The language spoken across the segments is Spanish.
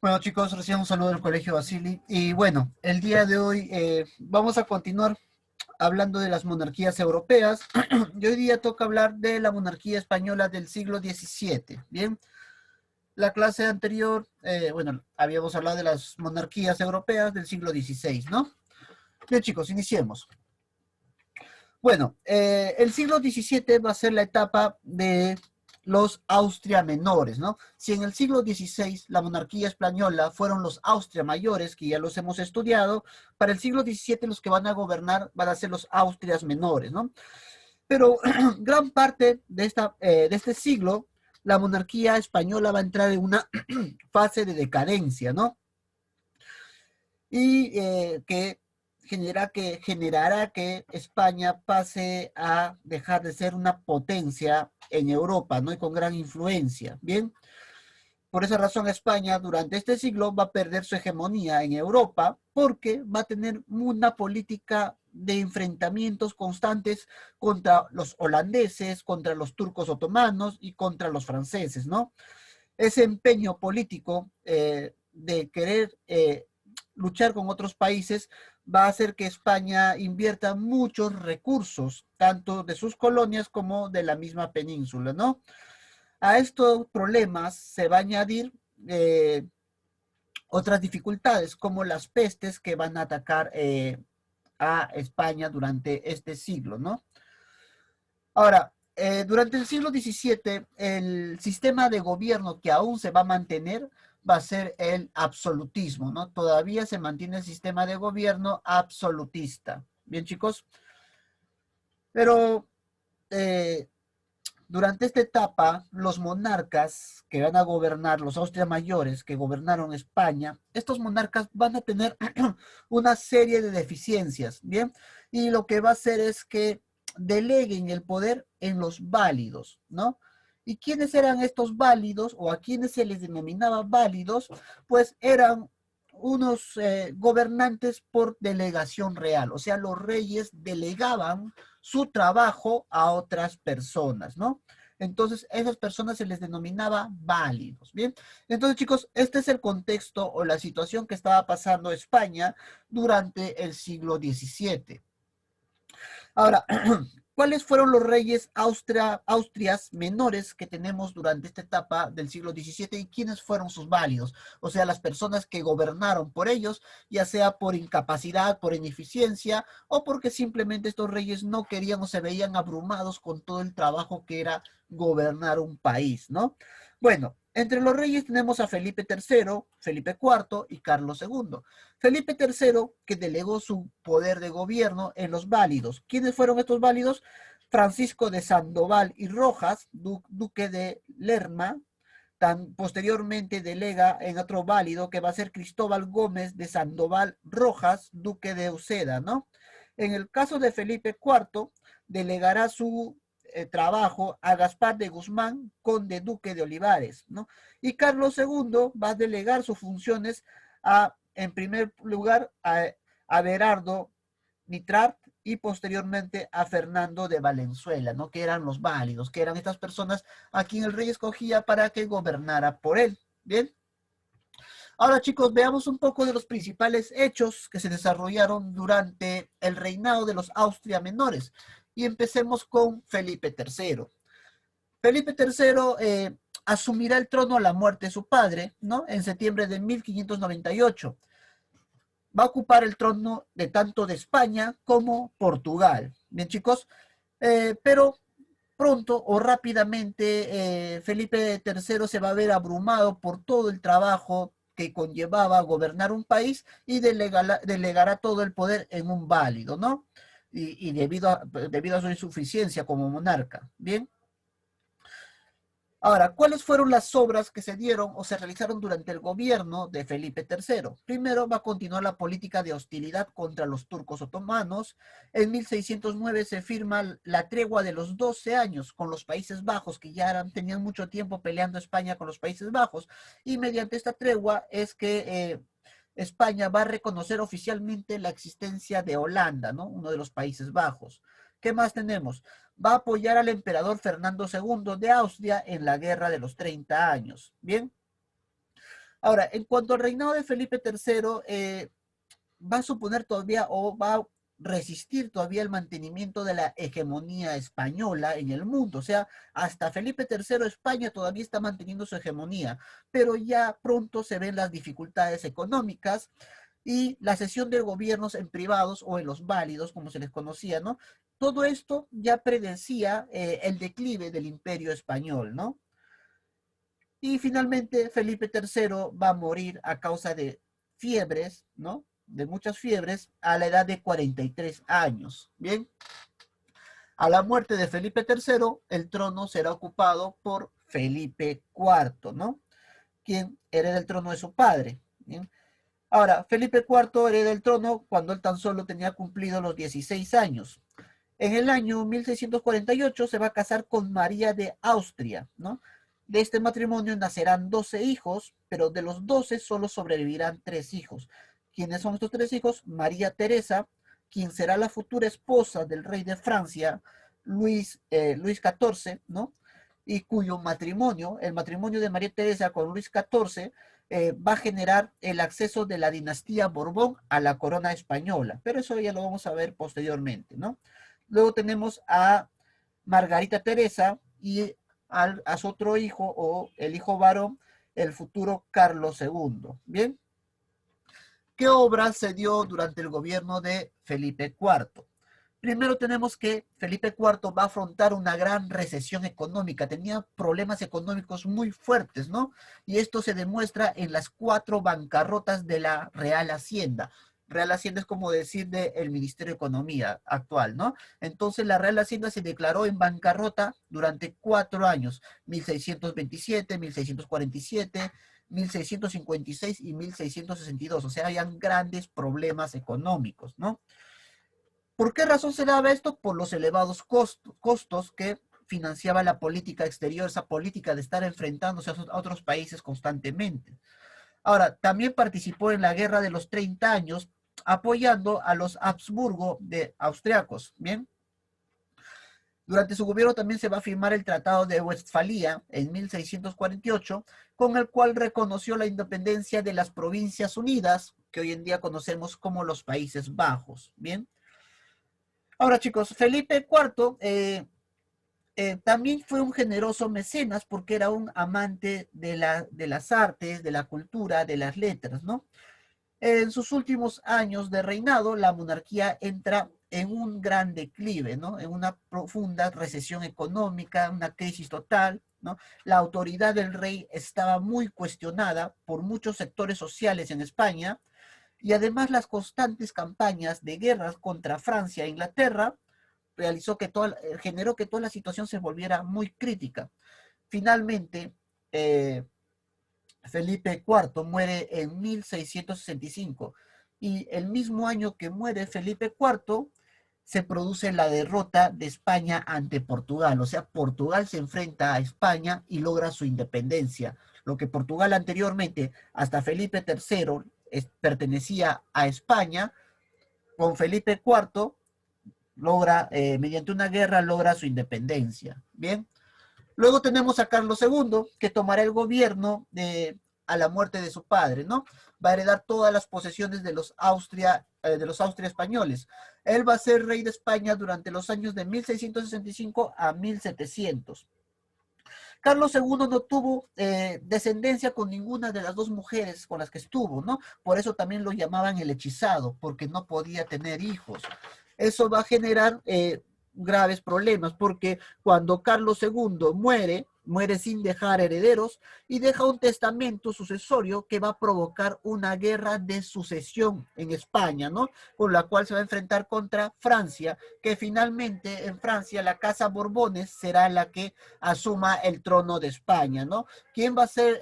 Bueno chicos, recién un saludo del Colegio Basili. Y bueno, el día de hoy vamos a continuar hablando de las monarquías europeas. Y hoy día toca hablar de la monarquía española del siglo XVII. Bien, la clase anterior, bueno, habíamos hablado de las monarquías europeas del siglo XVI, ¿no? Bien chicos, iniciemos. Bueno, el siglo XVII va a ser la etapa de los Austria menores, ¿no? Si en el siglo XVI la monarquía española fueron los Austria mayores, que ya los hemos estudiado, para el siglo XVII los que van a gobernar van a ser los Austrias menores, ¿no? Pero gran parte de este siglo, la monarquía española va a entrar en una fase de decadencia, ¿no? Y generará que España pase a dejar de ser una potencia en Europa, ¿no? Y con gran influencia. Bien, por esa razón España durante este siglo va a perder su hegemonía en Europa porque va a tener una política de enfrentamientos constantes contra los holandeses, contra los turcos otomanos y contra los franceses, ¿no? Ese empeño político de querer luchar con otros países va a hacer que España invierta muchos recursos, tanto de sus colonias como de la misma península, ¿no? A estos problemas se va a añadir otras dificultades, como las pestes que van a atacar a España durante este siglo, ¿no? Ahora, durante el siglo XVII, el sistema de gobierno que aún se va a mantener va a ser el absolutismo, ¿no? Todavía se mantiene el sistema de gobierno absolutista. Bien, chicos, pero eh, durante esta etapa, los monarcas que van a gobernar, los Austria mayores que gobernaron España, estos monarcas van a tener una serie de deficiencias, ¿bien? Y lo que va a hacer es que deleguen el poder en los válidos, ¿no? ¿Y quiénes eran estos válidos o a quienes se les denominaba válidos? Pues eran unos gobernantes por delegación real, o sea, los reyes delegaban su trabajo a otras personas, ¿no? Entonces, esas personas se les denominaba válidos, ¿bien? Entonces, chicos, este es el contexto o la situación que estaba pasando España durante el siglo XVII. Ahora, ¿cuáles fueron los reyes Austrias menores que tenemos durante esta etapa del siglo XVII y quiénes fueron sus válidos? O sea, las personas que gobernaron por ellos, ya sea por incapacidad, por ineficiencia o porque simplemente estos reyes no querían o se veían abrumados con todo el trabajo que era gobernar un país, ¿no? Bueno, entre los reyes tenemos a Felipe III, Felipe IV y Carlos II. Felipe III, que delegó su poder de gobierno en los válidos. ¿Quiénes fueron estos válidos? Francisco de Sandoval y Rojas, duque de Lerma, posteriormente delega en otro válido que va a ser Cristóbal Gómez de Sandoval Rojas, duque de Uceda, ¿no? En el caso de Felipe IV, delegará su trabajo a Gaspar de Guzmán, conde duque de Olivares, ¿no? Y Carlos II va a delegar sus funciones en primer lugar, a Berardo Mitrat y posteriormente a Fernando de Valenzuela, ¿no? Que eran los válidos, que eran estas personas a quien el rey escogía para que gobernara por él. Bien. Ahora, chicos, veamos un poco de los principales hechos que se desarrollaron durante el reinado de los Austria menores. Y empecemos con Felipe III. Felipe III asumirá el trono a la muerte de su padre, ¿no? En septiembre de 1598. Va a ocupar el trono de tanto de España como Portugal. Bien, chicos, pero pronto o rápidamente Felipe III se va a ver abrumado por todo el trabajo que conllevaba gobernar un país y delegará todo el poder en un válido, ¿no? Y debido a su insuficiencia como monarca. Bien. Ahora, ¿cuáles fueron las obras que se dieron o se realizaron durante el gobierno de Felipe III? Primero, va a continuar la política de hostilidad contra los turcos otomanos. En 1609 se firma la tregua de los 12 años con los Países Bajos, que ya tenían mucho tiempo peleando España con los Países Bajos. Y mediante esta tregua es que España va a reconocer oficialmente la existencia de Holanda, ¿no? Uno de los Países Bajos. ¿Qué más tenemos? Va a apoyar al emperador Fernando II de Austria en la Guerra de los 30 años. Bien. Ahora, en cuanto al reinado de Felipe III, va a suponer todavía o va a resistir todavía el mantenimiento de la hegemonía española en el mundo. O sea, hasta Felipe III España todavía está manteniendo su hegemonía, pero ya pronto se ven las dificultades económicas y la cesión de gobiernos en privados o en los válidos, como se les conocía, ¿no? Todo esto ya predecía el declive del imperio español, ¿no? Y finalmente Felipe III va a morir a causa de fiebres, ¿no? De muchas fiebres a la edad de 43 años. Bien, a la muerte de Felipe III, el trono será ocupado por Felipe IV, ¿no? Quien hereda el trono de su padre. ¿Bien? Ahora, Felipe IV hereda el trono cuando él tan solo tenía cumplido los 16 años. En el año 1648 se va a casar con María de Austria, ¿no? De este matrimonio nacerán 12 hijos, pero de los 12 solo sobrevivirán 3 hijos. ¿Quiénes son estos 3 hijos? María Teresa, quien será la futura esposa del rey de Francia, Luis XIV, ¿no? Y cuyo matrimonio, el matrimonio de María Teresa con Luis XIV, va a generar el acceso de la dinastía Borbón a la corona española. Pero eso ya lo vamos a ver posteriormente, ¿no? Luego tenemos a Margarita Teresa y a su otro hijo o el hijo varón, el futuro Carlos II. Bien, ¿qué obra se dio durante el gobierno de Felipe IV? Primero tenemos que Felipe IV va a afrontar una gran recesión económica, tenía problemas económicos muy fuertes, ¿no? Y esto se demuestra en las 4 bancarrotas de la Real Hacienda. Real Hacienda es como decir del Ministerio de Economía actual, ¿no? Entonces la Real Hacienda se declaró en bancarrota durante 4 años, 1627, 1647, 1656 y 1662. O sea, habían grandes problemas económicos, ¿no? ¿Por qué razón se daba esto? Por los elevados costos que financiaba la política exterior, esa política de estar enfrentándose a otros países constantemente. Ahora, también participó en la Guerra de los 30 años, apoyando a los Habsburgo de austriacos, ¿bien? Durante su gobierno también se va a firmar el Tratado de Westfalia en 1648, con el cual reconoció la independencia de las Provincias Unidas, que hoy en día conocemos como los Países Bajos, ¿bien? Ahora, chicos, Felipe IV también fue un generoso mecenas porque era un amante de las artes, de la cultura, de las letras, ¿no? En sus últimos años de reinado, la monarquía entra en un gran declive, ¿no? En una profunda recesión económica, una crisis total, ¿no? La autoridad del rey estaba muy cuestionada por muchos sectores sociales en España y además las constantes campañas de guerras contra Francia e Inglaterra generó que toda la situación se volviera muy crítica. Finalmente, eh, Felipe IV muere en 1665 y el mismo año que muere Felipe IV se produce la derrota de España ante Portugal. O sea, Portugal se enfrenta a España y logra su independencia. Lo que Portugal anteriormente, hasta Felipe III, pertenecía a España, con Felipe IV logra, mediante una guerra, logra su independencia. Bien. Luego tenemos a Carlos II, que tomará el gobierno a la muerte de su padre, ¿no? Va a heredar todas las posesiones de los Austria españoles. Él va a ser rey de España durante los años de 1665 a 1700. Carlos II no tuvo descendencia con ninguna de las 2 mujeres con las que estuvo, ¿no? Por eso también lo llamaban el hechizado, porque no podía tener hijos. Eso va a generar graves problemas, porque cuando Carlos II muere sin dejar herederos y deja un testamento sucesorio que va a provocar una guerra de sucesión en España, ¿no? Con la cual se va a enfrentar contra Francia, que finalmente en Francia la Casa Borbones será la que asuma el trono de España, ¿no? ¿Quién va a ser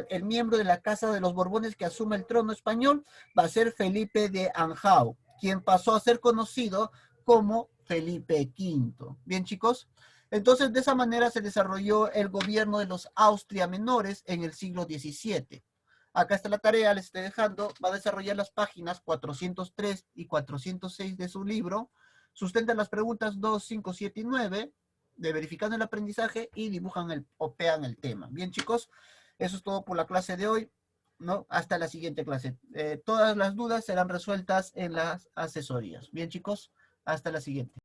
el miembro de la Casa de los Borbones que asuma el trono español? Va a ser Felipe de Anjou, quien pasó a ser conocido como Felipe V. Bien, chicos. Entonces, de esa manera se desarrolló el gobierno de los Austria menores en el siglo XVII. Acá está la tarea, les estoy dejando. Va a desarrollar las páginas 403 y 406 de su libro. Sustentan las preguntas 2, 5, 7 y 9 de verificando el aprendizaje y dibujan o pegan el tema. Bien, chicos, eso es todo por la clase de hoy. ¿no? Hasta la siguiente clase. Todas las dudas serán resueltas en las asesorías. Bien, chicos, hasta la siguiente.